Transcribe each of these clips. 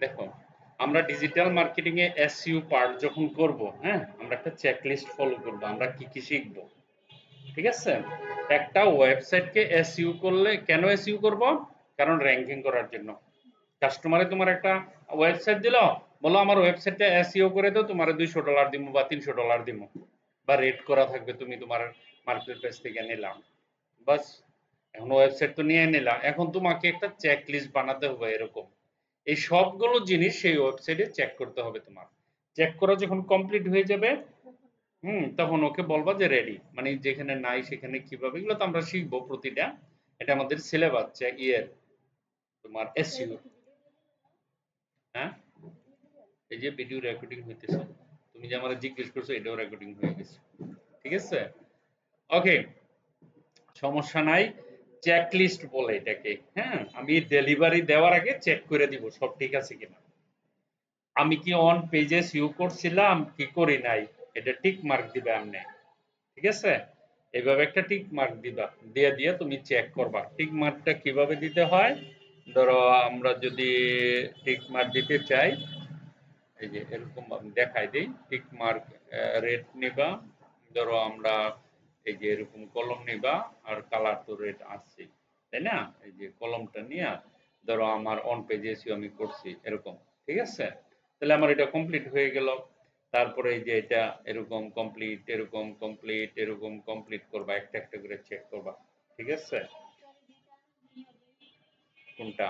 দেখো, আমরা digital marketing এ SEO part যখন করব, হ্যাঁ, আমরা একটা চেকলিস্ট ফলো করব, আমরা কি কি শিখব। ঠিক আছে? একটা ওয়েবসাইটকে এসইও করলে কেন এসইও করব? কারণ র‍্যাংকিং করার জন্য। কাস্টমারে তোমার একটা ওয়েবসাইট দিল, বলো আমার ওয়েবসাইটটা এসইও করে দাও, তোমার $200 দিব বা $300 দিব, বা রেট করা থাকবে, তুমি তোমার মার্কেট প্লেস থেকে নিলাম, বাস। এখন ওয়েবসাইট তো নিয়ে নিলা, এখন তোমাকে একটা চেক লিস্ট বানাতে হবে এরকম। এই সবগুলো জিনিস সেই ওয়েবসাইটে চেক করতে হবে তোমার। চেক করা যখন কমপ্লিট হয়ে যাবে, তখন ওকে বলবা যে রেডি, মানে যেখানে নাই সেখানে কিভাবে, এগুলো তো আমরা শিখবো প্রতিটা। এটা আমাদের সিলেবাস ইয়ের তোমার এসইও। হ্যাঁ, এই যে ভিডিও রেকর্ডিং হইতেছে, তুমি যে আমার জিজ্ঞেস করছো এটাও রেকর্ডিং হয়ে গেছে। ঠিক আছে, ওকে, সমস্যা নাই। চেক লিস্ট বলে এটাকে। হ্যাঁ, আমি ডেলিভারি দেওয়ার আগে চেক করে দিব সব ঠিক আছে কিনা, আমি কি অন পেজে সিউ করছিলাম কি করি নাই, এটা টিক মার্ক দিবে আপনি। ঠিক আছে, এইভাবে একটা টিক মার্ক দিবা, দিয়ে দিয়ে তুমি চেক করবা। টিক মার্কটা কিভাবে দিতে হয়, ধরো আমরা যদি টিক মার্ক দিতে চাই, এই যে এরকম আমি দেখাই দিই। টিক মার্ক রেড নিবা, ধরো আমরা এই যে এরকম কলম নিবা, আর কালার তো রেড আসছে, তাই না? এই যে কলমটা নিয়ে ধরো আমার অন পেজে এসে আমি করছি এরকম। ঠিক আছে, তাহলে আমার এটা কমপ্লিট হয়ে গেল। তারপরে এই যে এটা এরকম কমপ্লিট, এরকম কমপ্লিট, এরকম কমপ্লিট করবা, একটা একটা করে চেক করবা। ঠিক আছে, কোনটা?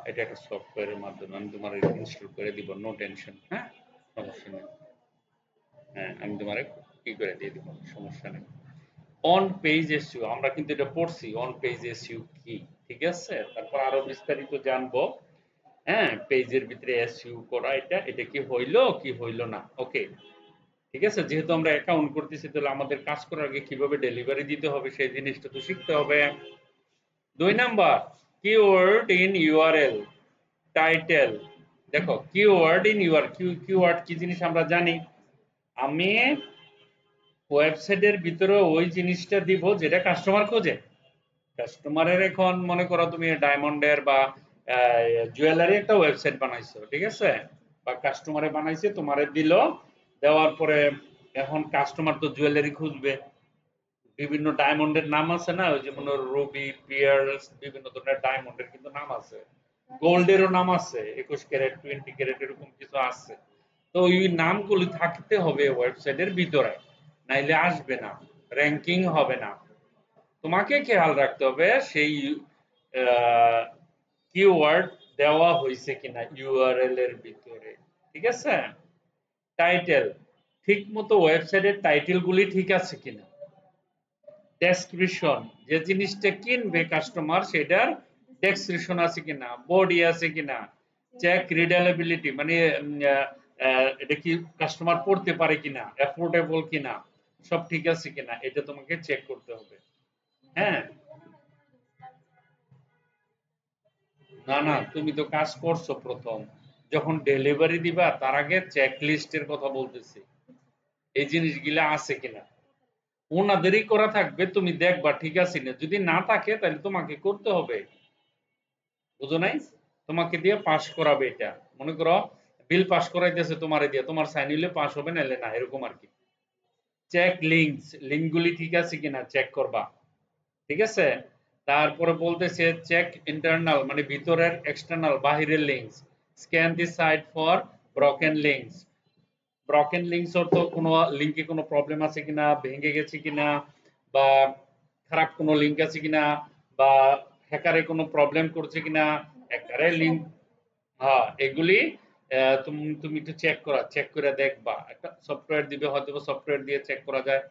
এটা একটা সফটওয়্যারের মাধ্যমে আমি তোমার ইনস্টল করে দিব, নো টেনশন। হ্যাঁ, সমস্যা নেই। হ্যাঁ, আমি তোমার কি করে দিয়ে দিব, সমস্যা নেই। অন পেজ এসইউ আমরা কিন্তু এটা পড়ছি, অন পেজ এসইউ কি। ঠিক আছে, তারপর আরো বিস্তারিত জানবো। হ্যাঁ, পেজের ভিতরে এসইউ করা, এটা এটা কি হইলো কি হইলো না। ওকে, ঠিক আছে, যেহেতু আমরা অ্যাকাউন্ট করতেছি, তাহলে আমাদের কাজ করার আগে কিভাবে ডেলিভারি দিতে হবে সেই জিনিসটা তো শিখতে হবে। 2 number, keyword in URL title. দেখো, কিওয়ার্ড ইন ইউআর, কিওয়ার্ড কি জিনিস আমরা জানি। আমি ওয়েবসাইটের ভিতরে ওই জিনিসটা দিব যেটা কাস্টমার খোঁজে। কাস্টমারের এখন মনে করো তুমি ডায়মন্ডের বা জুয়েলারি একটা ওয়েবসাইট বানাইছো, ঠিক আছে, বা কাস্টমারে বানাইছে, তোমারে দিল, দেওয়ার পরে এখন কাস্টমার তো জুয়েলারি খুঁজবে, বিভিন্ন ডায়মন্ডের নাম আছে না, ওই যেমন রুবি, পিয়ার্লস, বিভিন্ন ধরনের ডায়মন্ডের কিন্তু নাম আছে, গোল্ডেরও নাম আছে, 21 ক্যারেট, 20 ক্যারেট, এরকম কিছু আছে। তো ওই নামগুলি থাকতে হবে ওয়েবসাইটের ভিতরে, নাইলে আসবে না, র্যাঙ্কিং হবে না। তোমাকে খেয়াল রাখতে হবে সেই কিওয়ার্ড দেওয়া হয়েছে কিনা ইউআরএল এর ভিতরে। ঠিক আছে, টাইটেল, ঠিক মতো ওয়েবসাইটের টাইটেল গুলি ঠিক আছে কিনা। ডেসক্রিপশন, যে জিনিসটা কিনবে কাস্টমার সেটার ডেসক্রিপশন আছে কিনা, বডি আছে কিনা, চেক রিডেলেবিলিটি, মানে এটা কি কাস্টমার পড়তে পারে কিনা, অ্যাফোর্ডেবল কিনা, সব ঠিক আছে কিনা, এটা তোমাকে চেক করতে হবে। হ্যাঁ, না না, তুমি তো কাজ করছো প্রথম, যখন ডেলিভারি দিবা তার আগে চেক লিস্টের কথা বলতেছি, এই জিনিসগুলা আছে কিনা। ওনাদেরই করা থাকবে, তুমি দেখবা ঠিক আছে না, যদি না থাকে তাহলে তোমাকে করতে হবে। বুঝো নাই, তোমাকে দিয়ে পাস করাবে এটা। মনে করো বিল পাস করাইতেছে তোমারে দিয়ে, তোমার সাইন হইলে পাস হবে, নাহলে না, এরকম আর কি। চেক লিঙ্কস, লিঙ্কগুলি ঠিক আছে কিনা চেক করবা। ঠিক আছে, তারপরে বলতেছে চেক ইন্টারনাল, মানে ভিতরের, এক্সটার্নাল বাহিরের links, scan the site for broken links. Broken links অর্থ কোনো লিঙ্কে কোনো প্রবলেম আছে কিনা, ভেঙে গেছে কিনা, বা খারাপ কোনো লিঙ্ক আছে কিনা, বা হ্যাকারে কোনো প্রবলেম করছে কিনা, হ্যাকারে লিঙ্ক, হ্যাঁ, এগুলি তুমি তুমি একটু চেক করে দেখবা। একটা সফটওয়্যার দিবে, হয়তো সফটওয়্যার দিয়ে চেক করা যায়।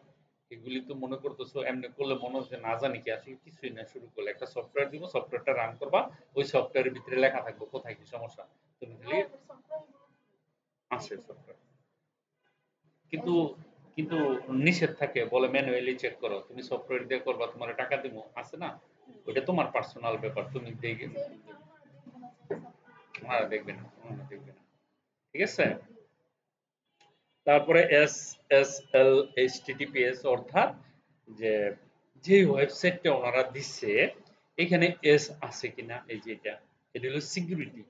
এগুলি তো মনে করতেছো এমনি করলে মনে হচ্ছে না জানি কি, আসলে কিছুই না, শুরু করলে একটা সফটওয়্যার দিব, সফটওয়্যারটা রান করবা, ওই সফটওয়্যারের ভিতরে লেখা থাকবে কোথায় কি সমস্যা, তুমি খালি আছে সফটওয়্যার, কিন্তু কিন্তু নিষেধ থাকে, বলে ম্যানুয়ালি চেক করো, তুমি সফটওয়্যার দিয়ে করবা, তোমার টাকা দিব আছে না, ওটা তোমার পার্সোনাল ব্যাপার, তুমি দেখে ওনারা দেখবে না, ওনারা দেখবে না। ঠিক আছে, তারপরে এসএসএল এইচটিটিপিএস, অর্থাৎ যে যে ওয়েবসাইটটা ওনারা দিচ্ছে এখানে এস আছে কিনা, এই যে এটা এটা হলো security.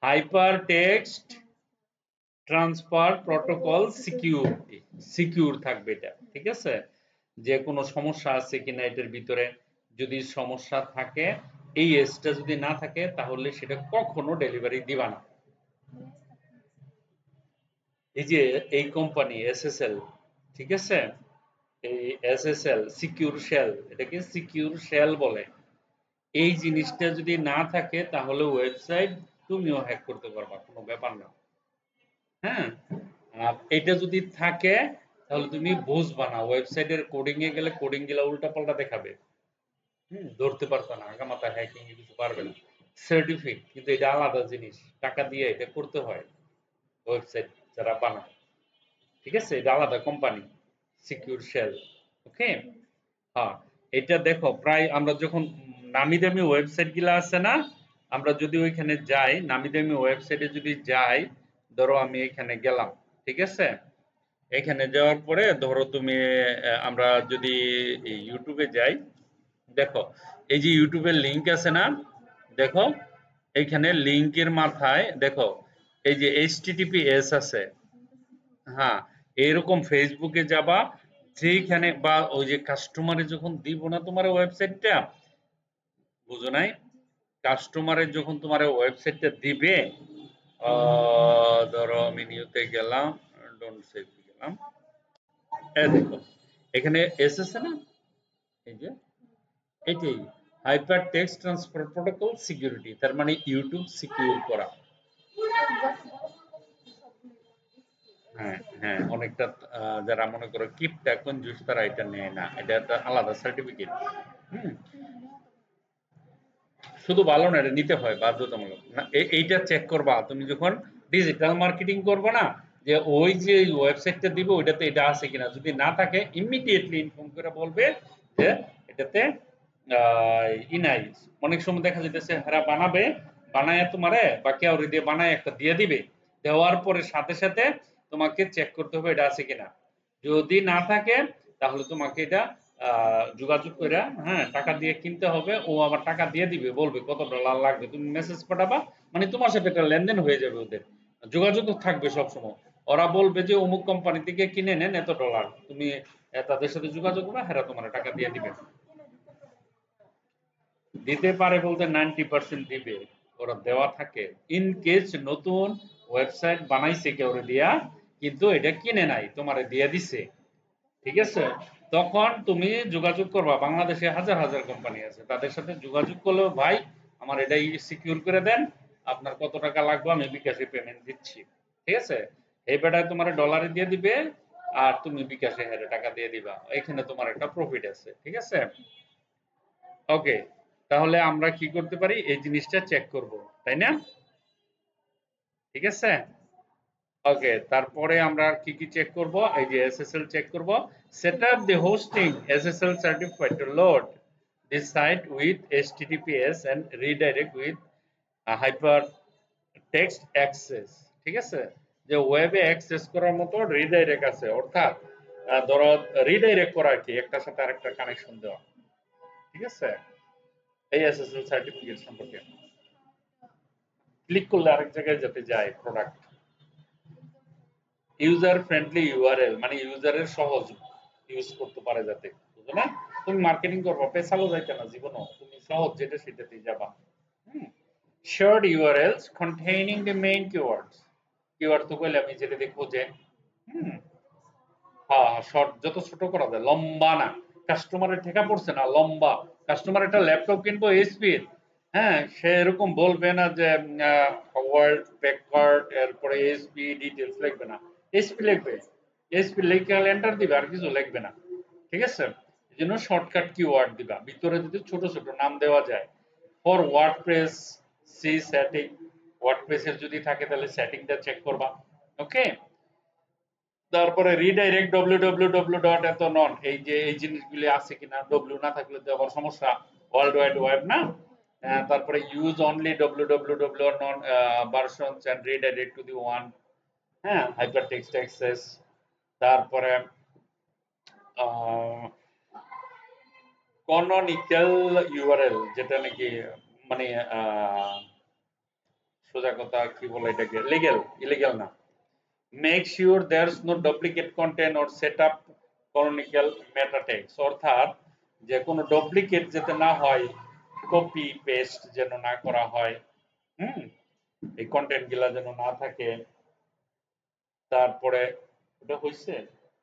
Hyper text transfer protocol security, secure থাকবে এটা, ঠিক আছে? যে কোনো সমস্যা আছে কিনা এটার ভিতরে, যদি সমস্যা থাকে, এই এসটা যদি না থাকে তাহলে সেটা কখনো ডেলিভারি দিবা না। এই যে এই কোম্পানি এসএসএল, ঠিক আছে, এই এসএসএল সিকিউর শেল, এটাকে সিকিউর শেল বলে। এই জিনিসটা যদি না থাকে তাহলে ওয়েবসাইট তুমিও হ্যাক করতে পারবা, কোনো ব্যাপার না। হ্যাঁ, আর এটা যদি থাকে তাহলে তুমি বুঝবা না, ওয়েবসাইটের কোডিং এ গেলে কোডিং গুলা উল্টাপাল্টা দেখাবে, ধরতে পারবে না, আগামাথা হ্যাকিং এ কিছু পারবে না। সার্টিফিকেট কিন্তু এটা আলাদা জিনিস, টাকা দিয়ে এটা করতে হয় ওয়েবসাইট যারা বানায়, ঠিক আছে, এটা আলাদা কোম্পানি, সিকিউর শেল। ওকে, হ্যাঁ, এটা দেখো প্রায় আমরা যখন নামি দামি ওয়েবসাইট গুলা আছে না, আমরা যদি ওইখানে যাই, নামি দামি ওয়েবসাইটে যদি যাই, ধরো আমি এখানে গেলাম, ঠিক আছে, এখানে যাওয়ার পরে ধরো তুমি আমরা যদি ইউটিউবে যাই, দেখো এই যে ইউটিউবের লিংক আছে না, দেখো এইখানে লিংকের মাথায় দেখো এই যে এইচটিটিপিএস আছে। হ্যাঁ, এরকম ফেসবুকে যাবা, যেখানে বা ওই যে কাস্টমারে যখন দিব না তোমার ওয়েবসাইটটা, বুঝো নাই, কাস্টমারে যখন তোমার ওয়েবসাইটটা দিবে, ধরো আমি নিউতে গেলাম, ডোন্ট সেভ গেলাম, এই দেখো এখানে এসেছে না, এই যে এটাই hyper text transfer protocol security, তার মানে ইউটিউব সিকিউর করা। হ্যাঁ হ্যাঁ, অনেকটা যারা মনে করো কিপটা কনজুস তারা এটা নেয় না, এটা একটা আলাদা সার্টিফিকেট। হুম, শুধু ভালো না, এটা নিতে হয় বাধ্যতামূলক না। এইটা চেক করবা তুমি যখন ডিজিটাল মার্কেটিং করবে না, যে ওই যে ওয়েবসাইটটা দিবে ওইটাতে এটা আছে কিনা, যদি না থাকে ইমিডিয়েটলি ইনফর্ম করে বলবে যে এটাতে ই নাই। অনেক সময় দেখা যাইতেছে হেরা বানাবে, বানায় তোমারে বা কেউ দিয়ে বানায় একটা দিয়ে দিবে, দেওয়ার পরে সাথে সাথে তোমাকে চেক করতে হবে এটা আছে কিনা। যদি না থাকে তাহলে তোমাকে এটা যোগাযোগ করে, হ্যাঁ, টাকা দিয়ে কিনতে হবে, ও আবার টাকা দিয়ে দিবে, বলবে কত ডলার লাগবে, তুমি মেসেজ পাঠাবা, মানে তোমার সাথে একটা লেনদেন হয়ে যাবে, ওদের যোগাযোগ থাকবে সবসময়। ওরা বলবে যে অমুক কোম্পানি থেকে কিনে নেন এত ডলার, তুমি তাদের সাথে যোগাযোগ করবে, হ্যাঁ তোমার টাকা দিয়ে দিবে। দিতে পারে বলতে 90% দিবে, ওরা দেওয়া থাকে। ইন কেস নতুন ওয়েবসাইট বানাইছে কেউ দিয়া, কিন্তু এটা কিনে নাই, তোমারে দিয়ে দিছে, ঠিক আছে, তখন তুমি যোগাযোগ করবা। বাংলাদেশে হাজার হাজার কোম্পানি আছে, তাদের সাথে যোগাযোগ করলেও ভাই আমার এটাই সিকিউর করে দেন, আপনার কত টাকা লাগবে আমি বিকাশে পেমেন্ট দিচ্ছি, ঠিক আছে, এই বেটায় তোমার ডলারে দিয়ে দিবে, আর তুমি বিকাশে হেরে টাকা দিয়ে দিবা, এখানে তোমার একটা প্রফিট আছে, ঠিক আছে। ওকে, তাহলে আমরা কি করতে পারি, এই জিনিসটা চেক করব, তাই না? ঠিক আছে। ওকে, তারপরে আমরা কি কি চেক করব, এই যে এসএসএল চেক করব। Set up the hosting SSL certified to load this site with https and redirect with hyper text access, ঠিক আছে, যে ওয়েবে অ্যাক্সেস করার মতো রিডাইরেক্ট আছে, অর্থাৎ ধরো রিডাইরেক্ট করা কি একটার সাথে আরেকটা কানেকশন দেওয়া, ঠিক আছে, এই এসএসএল সার্টিফিকেট সম্পর্কে ক্লিক করলে আরেক জায়গায় যাতে যায় প্রোডাক্ট। ইউজার ফ্রেন্ডলি ইউআরএল, মানে ইউজারের সহজ ইউজ করতে পারে যাতে, বুঝো না, তুমি মার্কেটিং করবা পেছালো যাইতে না জীবনও, তুমি সহজ যেটা সেটাতেই যাবা। হুম, shared URLs containing the main keywords, keyword তো কইলে আমি যেটা দিয়ে খোঁজে, হুম, হ্যাঁ শর্ট যত ছোট করা যায়, লম্বা না, কাস্টমারের ঠেকা পড়ছে না লম্বা, কাস্টমার একটা ল্যাপটপ কিনবো এইচপির, হ্যাঁ, সে এরকম বলবে না যে ওয়ার্ল্ড প্যাকার্ড এরপরে এইচপি ডিটেইলস লিখবে না, এইচপি লিখবে, এইচপি লিখে এন্টার দিবে, আর কিছু লিখবে না, ঠিক আছে। এজন্য শর্টকাট কিওয়ার্ড দিবা, ভিতরে যদি ছোট ছোট নাম দেওয়া যায়। ফর ওয়ার্ডপ্রেস সি সেটিং, ওয়ার্ডপ্রেসের যদি থাকে তাহলে সেটিংটা চেক করবা। ওকে, তারপরে রিডাইরেক্ট www ডট এত নন, এই যে এই জিনিসগুলি আছে কিনা, ডব্লিউ না থাকলে তো আবার সমস্যা, ওয়ার্ল্ড ওয়াইড ওয়েব না। তারপরে use only www non versions and redirect to the one, হ্যাঁ, হাইপার টেক্সট অ্যাক্সেস। তারপরে canonical URL, যেটা নাকি মানে সোজা কথা কি বলে এটাকে, লিগ্যাল, ইলিগ্যাল না। Make sure there's no duplicate content or set up canonical meta text, অর্থাৎ যে কোনো ডুপ্লিকেট যাতে না হয়, কপি পেস্ট যেন না করা হয়, হুম, এই কন্টেন্ট গুলা যেন না থাকে। তারপরে ওটা হইছে,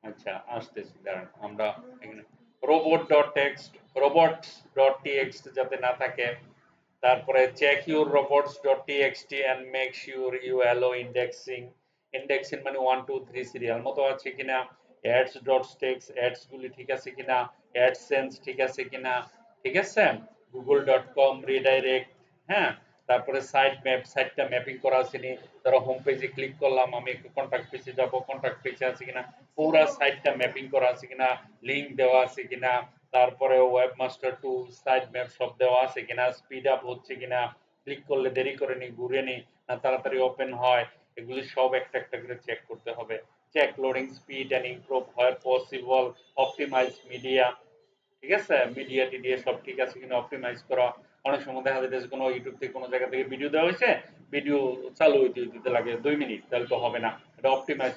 আচ্ছা আসতেছি দাঁড়ান, আমরা এখানে robot dot text, robots dot TXT যাতে না থাকে। তারপরে check your robots dot TXT and make sure you allow indexing. Indexing মানে 1 2 3 সিরিয়াল মতো আছে কিনা, অ্যাডস ডট টেক্সট অ্যাডস গুলি ঠিক আছে কিনা, অ্যাডসেন্স ঠিক আছে কিনা, ঠিক আছে, গুগল ডট কম রিডাইরেক্ট, হ্যাঁ, তারপরে সাইট ম্যাপ, সাইটটা ম্যাপিং করা আছে নি, ধরো হোম পেজে ক্লিক করলাম, আমি একটু কন্টাক্ট পেজে যাব, কন্টাক্ট পেজে আছে কিনা, পুরো সাইটটা ম্যাপিং করা আছে কিনা, লিংক দেওয়া আছে কিনা, তারপরে ওয়েব মাস্টার টুল, সাইট ম্যাপ সব দেওয়া আছে কিনা, স্পিড আপ হচ্ছে কিনা, ক্লিক করলে দেরি করে নি, ঘুরে নি, না তাড়াতাড়ি ওপেন হয়, এগুলি সব একটা একটা করে চেক করতে হবে। Check loading speed and improve where possible, optimise media, ঠিক আছে, মিডিয়া টিডিয়া সব ঠিক আছে কিনা অপটিমাইজ করা। অনেক সময় দেখা যাচ্ছে কোনো ইউটিউব থেকে কোনো জায়গা থেকে ভিডিও দেওয়া হয়েছে, ভিডিও চালু হইতে দিতে লাগে 2 মিনিট, তাহলে তো হবে না, এটা অপটিমাইজ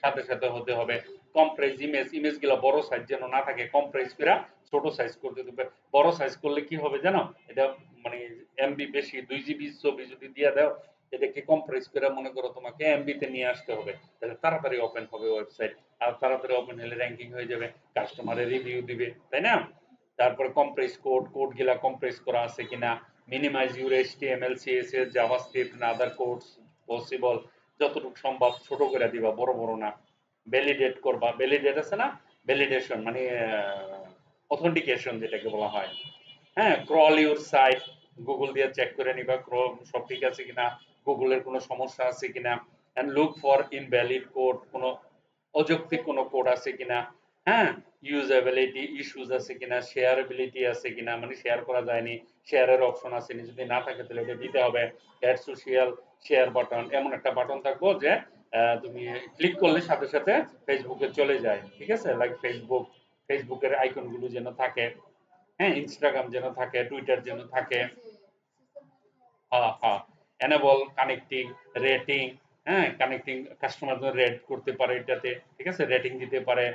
সাথে সাথে হতে হবে। কম্প্রেস ইমেজ, ইমেজ গুলা বড় সাইজ যেন না থাকে, কম্প্রেস করে ছোট সাইজ করতে দেবে। বড় সাইজ করলে কি হবে জানো, এটা মানে এমবি বেশি 2 জিবি ছবি যদি দিয়ে দাও, এটাকে কম্প্রেস করে মনে করো তোমাকে এমবি তে নিয়ে আসতে হবে, তাহলে তাড়াতাড়ি ওপেন হবে ওয়েবসাইট, আর তাড়াতাড়ি ওপেন হলে র্যাঙ্কিং হয়ে যাবে, কাস্টমারের রিভিউ দিবে, তাই না? তারপরে কম্প্রেস কোড, কোড গুলা কম্প্রেস করা আছে কিনা, minimise your HTML CSS JavaScript and other codes possible, যতটুকু সম্ভব ছোট করে দিবা, বড় বড় না। ভ্যালিডেট করবা, ভ্যালিডেট আছে না, ভ্যালিডেশন মানে অথেন্টিকেশন যেটাকে বলা হয়, হ্যাঁ, ক্রল ইউর সাইট, গুগল দিয়ে চেক করে নিবা ক্রোম সব ঠিক আছে কিনা, গুগলের কোনো সমস্যা আছে কিনা, and look for invalid code, কোনো অযৌক্তিক কোনো কোড আছে কিনা, হ্যাঁ, ইউজেবিলিটি ইস্যুস আছে কিনা, শেয়ারবিলিটি আছে কিনা, মানে শেয়ার করা যায়নি, শেয়ারের অপশন আছে নি, যদি না থাকে তাহলে এটা দিতে হবে। অ্যাড সোশ্যাল শেয়ার বাটন, এমন একটা বাটন থাকবো যে তুমি ক্লিক করলে সাথে সাথে ফেসবুকে চলে যায়, ঠিক আছে, লাইক ফেসবুক, ফেসবুকের আইকন গুলো যেন থাকে, হ্যাঁ, ইনস্টাগ্রাম যেন থাকে, টুইটার যেন থাকে, হ্যাঁ হ্যাঁ, এনেবল কানেক্টিং, রেটিং, হ্যাঁ, কানেক্টিং কাস্টমার যেন রেট করতে পারে এটাতে, ঠিক আছে, রেটিং দিতে পারে,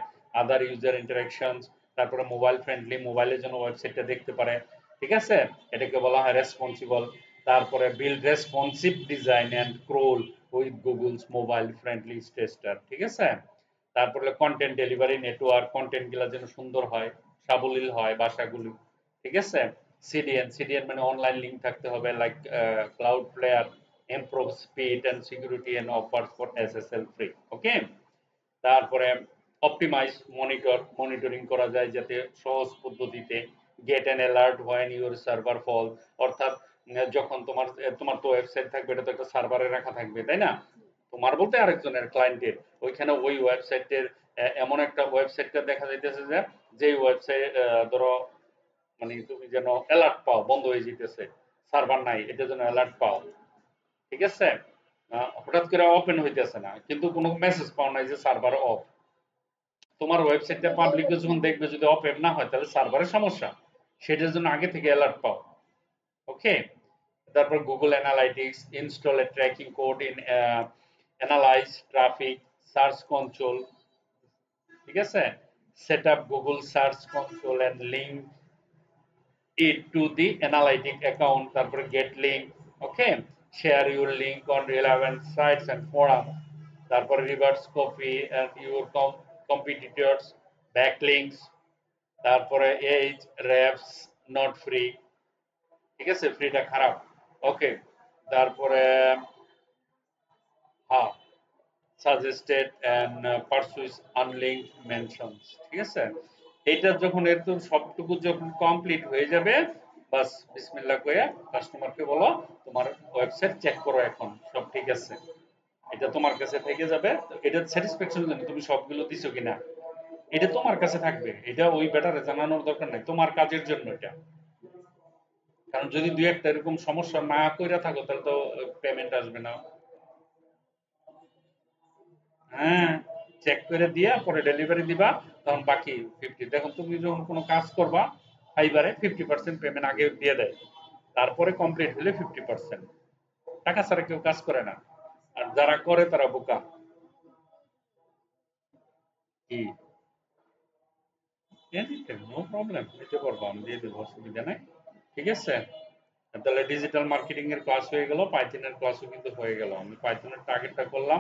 আদার ইউজার ইন্টারাকশন, তারপরে মোবাইল ফ্রেন্ডলি, মোবাইলে যেন ওয়েবসাইটটা দেখতে পারে, ঠিক আছে, এটাকে বলা হয় রেসপন্সিবল। তারপরে build responsive design and crawl with Google's mobile friendly tester, ঠিক আছে। তারপরে কন্টেন্ট ডেলিভারি নেটওয়ার্ক, কন্টেন্ট গুলা যেন সুন্দর হয়, সাবলীল হয় ভাষাগুলি, ঠিক আছে। সিডিএন, সিডিএন মানে অনলাইন লিংক থাকতে হবে, like cloud player, improve speed and security and offers for SSL free, okay. তারপরে অপটিমাইজ মনিটর, মনিটরিং করা যায় যাতে সহজ পদ্ধতিতে, get an alert when your server fall, অর্থাৎ যখন তোমার তোমার তো ওয়েবসাইট থাকবে, এটা তো একটা সার্ভারে রাখা থাকবে, তাই না, তোমার বলতে আরেকজনের ক্লায়েন্টের, ওইখানে ওই ওয়েবসাইটের এমন একটা ওয়েবসাইটটা দেখা যাইতেছে যে, যেই ওয়েবসাইট ধরো মানে তুমি যেন অ্যালার্ট পাও বন্ধ হয়ে যেতেছে, সার্ভার নাই, এটা যেন অ্যালার্ট পাও, ঠিক আছে। হঠাৎ করে ওপেন হইতেছে না, কিন্তু কোনো মেসেজ পাও নাই যে সার্ভার অফ, তোমার ওয়েবসাইটটা পাবলিক যখন দেখবে যদি ওপেন না হয় তাহলে সার্ভারের সমস্যা, সেটার জন্য আগে থেকে অ্যালার্ট পাও, ওকে। তারপর Google analytics, install a tracking code in analyse traffic search control, ঠিক আছে, set up Google search control and link it to the analytic account, তারপরে get link, okay, share your link on relevant sites and forum, তারপরে reverse copy and your competitors backlinks, তারপরে age refs not free, ঠিক আছে, ফ্রিটা খারাপ, ওকে। তারপরে হ্যাঁ, suggested and pursues unlinked mentions, ঠিক আছে। এইটা যখন একদম সবটুকু যখন কমপ্লিট হয়ে যাবে, বাস বিসমিল্লাহ কইয়া কাস্টমারকে বলো তোমার ওয়েবসাইট চেক করো, এখন সব ঠিক আছে, এটা তোমার কাছে থেকে যাবে। এটা স্যাটিসফ্যাকশন জন্য তুমি সবগুলো দিছো কিনা এটা তোমার কাছে থাকবে, এটা ওই ব্যাটারে জানানোর দরকার নাই, তোমার কাজের জন্য এটা। কারণ যদি দুই একটা এরকম সমস্যা না কইরা থাকো তাহলে তো পেমেন্ট আসবে না। হ্যাঁ, চেক করে দিয়া পরে ডেলিভারি দিবা, তখন বাকি 50, দেখুন তুমি যখন কোনো কাজ করবা ফাইবারে 50% পেমেন্ট আগে দিয়ে দেয়, তারপরে কমপ্লিট হলে 50%। টাকা ছাড়া কেউ কাজ করে না, আর যারা করে তারা বোকা। কি নো প্রবলেম, নিতে পারবো, আমি দিয়ে দেবো, অসুবিধা নাই। ঠিক আছে, তাহলে ডিজিটাল মার্কেটিং এর ক্লাস হয়ে গেল, পাইথনের ক্লাসও কিন্তু হয়ে গেল। আমি পাইথনের টার্গেটটা করলাম